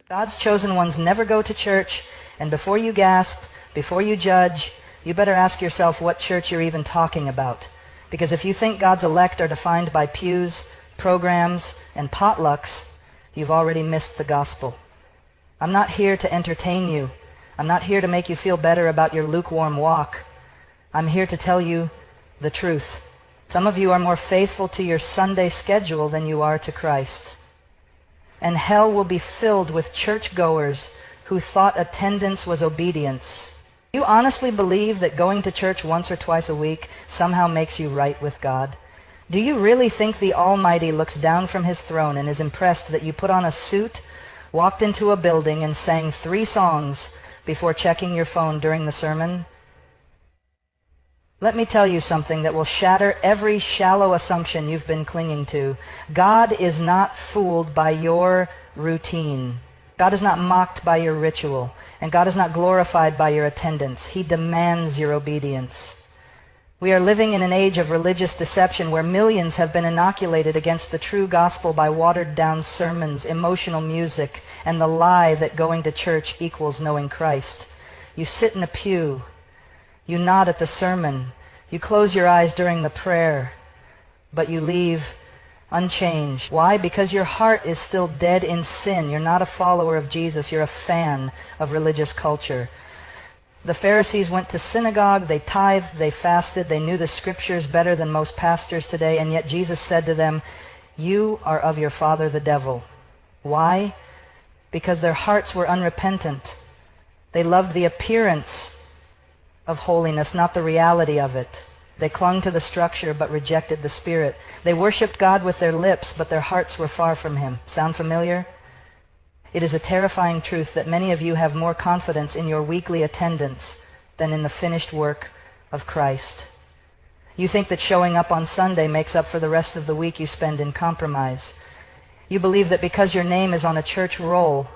God's chosen ones never go to church, and before you gasp, before you judge, you better ask yourself what church you're even talking about. Because if you think God's elect are defined by pews, programs, and potlucks, you've already missed the gospel. I'm not here to entertain you. I'm not here to make you feel better about your lukewarm walk. I'm here to tell you the truth. Some of you are more faithful to your Sunday schedule than you are to Christ. And hell will be filled with churchgoers who thought attendance was obedience. You honestly believe that going to church once or twice a week somehow makes you right with God? Do you really think the Almighty looks down from his throne and is impressed that you put on a suit, walked into a building, and sang 3 songs before checking your phone during the sermon? Let me tell you something that will shatter every shallow assumption you've been clinging to. God is not fooled by your routine. God is not mocked by your ritual. And God is not glorified by your attendance. He demands your obedience. We are living in an age of religious deception where millions have been inoculated against the true gospel by watered-down sermons, emotional music, and the lie that going to church equals knowing Christ. You sit in a pew. You nod at the sermon. You close your eyes during the prayer. But you leave unchanged. Why? Because your heart is still dead in sin. You're not a follower of Jesus. You're a fan of religious culture. The Pharisees went to synagogue, they tithed, they fasted, they knew the scriptures better than most pastors today, and yet Jesus said to them, "You are of your father the devil." Why? Because their hearts were unrepentant. They loved the appearance of holiness, not the reality of it. They clung to the structure but rejected the Spirit. They worshiped God with their lips, but their hearts were far from Him. Sound familiar? It is a terrifying truth that many of you have more confidence in your weekly attendance than in the finished work of Christ. You think that showing up on Sunday makes up for the rest of the week you spend in compromise. You believe that because your name is on a church roll,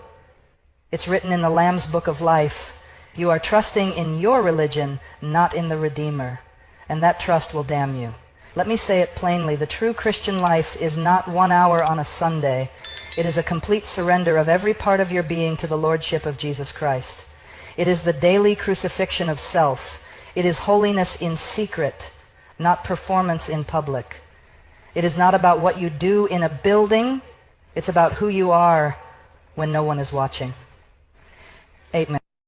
it's written in the Lamb's Book of Life, you are trusting in your religion, not in the Redeemer. And that trust will damn you. Let me say it plainly. The true Christian life is not 1 hour on a Sunday. It is a complete surrender of every part of your being to the Lordship of Jesus Christ. It is the daily crucifixion of self. It is holiness in secret, not performance in public. It is not about what you do in a building. It's about who you are when no one is watching. Amen.